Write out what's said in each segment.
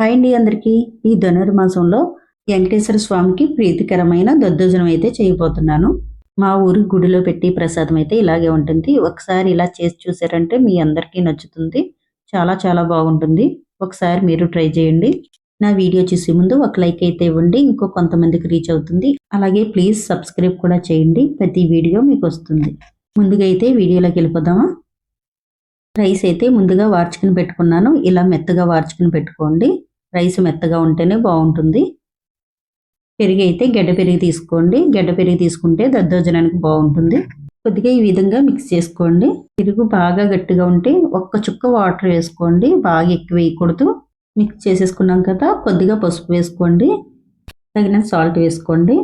Hi అండి అందరికీ. ఈ ధనుర్మాసంలో వెంకటేశ్వర స్వామికి ప్రీతికరమైన దద్దోజనం అయితే చేయబోతున్నాను. మా ఊరి గుడిలో పెట్టి ప్రసాదం అయితే ఇలాగే ఉంటుంది. ఒకసారి ఇలా చేసి చూసారంటే మీ అందరికీ నచ్చుతుంది. చాలా చాలా బాగుంటుంది. ఒకసారి మీరు ట్రై చేయండి. నా వీడియో చూసే ముందు ఒక లైక్ అయితే ఇవ్వండి. ఇంకో కొంతమందికి రీచ్ అవుతుంది. అలాగే ప్లీజ్ సబ్స్క్రైబ్ కూడా చేయండి. ప్రతి వీడియో మీకు వస్తుంది. ముందుగా అయితే వీడియోలోకి వెళ్ళిపోదామా. రైస్ అయితే ముందుగా వార్చుకుని పెట్టుకున్నాను. ఇలా మెత్తగా వార్చుకుని పెట్టుకోండి. రైస్ మెత్తగా ఉంటేనే బాగుంటుంది. పెరుగు అయితే గడ్డ పెరుగు తీసుకోండి. గడ్డ పెరుగు తీసుకుంటే దద్దోజనానికి బాగుంటుంది. కొద్దిగా ఈ విధంగా మిక్స్ చేసుకోండి. పెరుగు బాగా గట్టిగా ఉంటే ఒక్క చుక్క వాటర్ వేసుకోండి. బాగా ఎక్కువ వేయకూడదు. మిక్స్ చేసేసుకున్నాం కదా, కొద్దిగా పసుపు వేసుకోండి. తగినంత సాల్ట్ వేసుకోండి.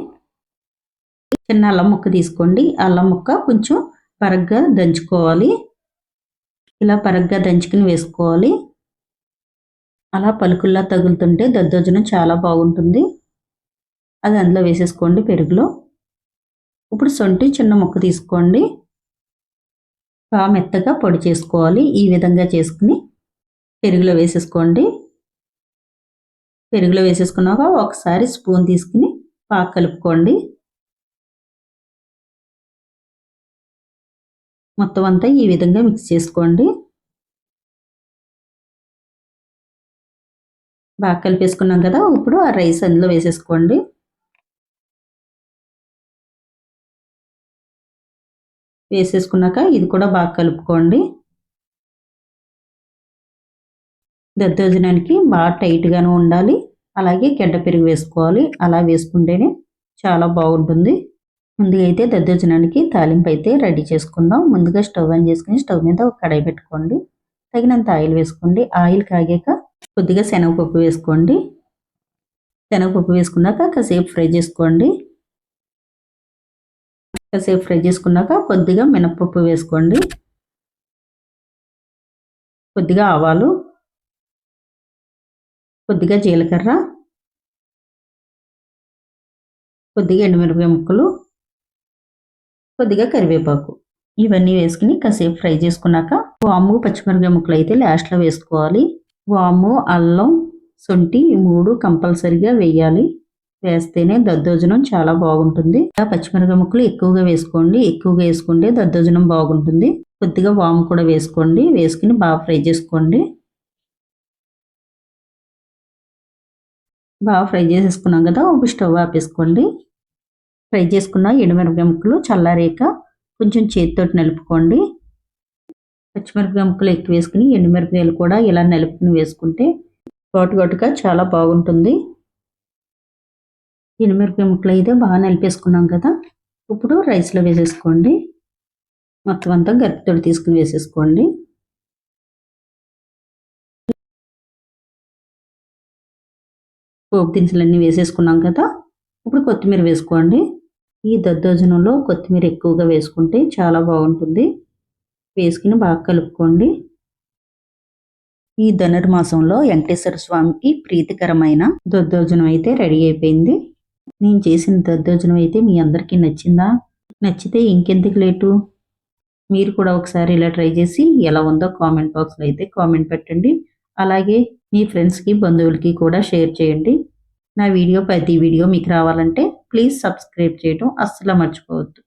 చిన్న అల్లం ముక్క తీసుకోండి. అల్లం ముక్క కొంచెం పరగ్గా దంచుకోవాలి. ఇలా పరగ్గా దంచుకుని వేసుకోవాలి. అలా పలుకుల్లా తగులుతుంటే దద్దోజనం చాలా బాగుంటుంది. అది అందులో వేసేసుకోండి పెరుగులో. ఇప్పుడు సొంటి చిన్న ముక్క తీసుకోండి. బాగా మెత్తగా పొడి చేసుకోవాలి. ఈ విధంగా చేసుకుని పెరుగులో వేసేసుకోండి. పెరుగులో వేసేసుకున్నాక ఒకసారి స్పూన్ తీసుకుని బాగా కలుపుకోండి. మొత్తం అంతా ఈ విధంగా మిక్స్ చేసుకోండి. బాగా కలిపేసుకున్నాం కదా, ఇప్పుడు ఆ రైస్ అందులో వేసేసుకోండి. వేసేసుకున్నాక ఇది కూడా బాగా కలుపుకోండి. దద్దోజనానికి బాగా టైట్గాను ఉండాలి. అలాగే గడ్డ పెరుగు వేసుకోవాలి. అలా వేసుకుంటేనే చాలా బాగుంటుంది. ముందుగా అయితే దద్దోజనానికి తాలింపు అయితే రెడీ చేసుకుందాం. ముందుగా స్టవ్ ఆన్ చేసుకుని స్టవ్ మీద ఒక కడాయి పెట్టుకోండి. తగినంత ఆయిల్ వేసుకోండి. ఆయిల్ కాగాక కొద్దిగా శనగపప్పు వేసుకోండి. శనగపప్పు వేసుకున్నాక కాసేపు ఫ్రై చేసుకోండి. కాసేపు ఫ్రై చేసుకున్నాక కొద్దిగా మినపప్పు వేసుకోండి. కొద్దిగా ఆవాలు, కొద్దిగా జీలకర్ర, కొద్దిగా ఎండుమిరపకాయ ముక్కలు, కొద్దిగా కరివేపాకు ఇవన్నీ వేసుకుని కాసేపు ఫ్రై చేసుకున్నాక వాము, పచ్చిమిరపకాయ ముక్కలు అయితే లాస్ట్లో వేసుకోవాలి. వాము, అల్లం, శొంఠి ఈ 3 కంపల్సరిగా వేయాలి. వేస్తేనే దద్దోజనం చాలా బాగుంటుంది. పచ్చిమిరపకాయ ముక్కలు ఎక్కువగా వేసుకోండి. ఎక్కువగా వేసుకుంటే దద్దోజనం బాగుంటుంది. కొద్దిగా వాము కూడా వేసుకోండి. వేసుకుని బాగా ఫ్రై చేసుకోండి. బాగా ఫ్రై చేసేసుకున్నాం కదా, ఒక స్టవ్ ఆపేసుకోండి. ఫ్రై చేసుకున్న ఎండుమిరపకాయ ముక్కలు చల్లారేక కొంచెం చేతితోటి నలుపుకోండి. పచ్చిమిరపకాయ ముక్కలు ఎక్కువ వేసుకుని ఎండుమిరపకాయలు కూడా ఇలా నలుపుకుని వేసుకుంటే ఘాటుగా చాలా బాగుంటుంది. ఎండుమిరపకాయ ముక్కలు అయితే బాగా నలిపేసుకున్నాం కదా, ఇప్పుడు రైస్లో వేసేసుకోండి. మొత్తం అంతా గరిటెతోటి తీసుకుని వేసేసుకోండి. పోపు దినుసులన్నీ వేసేసుకున్నాం కదా, ఇప్పుడు కొత్తిమీర వేసుకోండి. ఈ దద్దోజనంలో కొత్తిమీర ఎక్కువగా వేసుకుంటే చాలా బాగుంటుంది. వేసుకుని బాగా కలుపుకోండి. ఈ ధనుర్మాసంలో వెంకటేశ్వర స్వామికి ప్రీతికరమైన దద్దోజనం అయితే రెడీ అయిపోయింది. నేను చేసిన దద్దోజనం అయితే మీ అందరికీ నచ్చిందా? నచ్చితే ఇంకెందుకు లేటు, మీరు కూడా ఒకసారి ఇలా ట్రై చేసి ఎలా ఉందో కామెంట్ బాక్స్లో అయితే కామెంట్ పెట్టండి. అలాగే మీ ఫ్రెండ్స్కి, బంధువులకి కూడా షేర్ చేయండి. నా ప్రతి వీడియో మీకు రావాలంటే ప్లీజ్ సబ్స్క్రైబ్ చేయడం అస్సలు మర్చిపోవద్దు.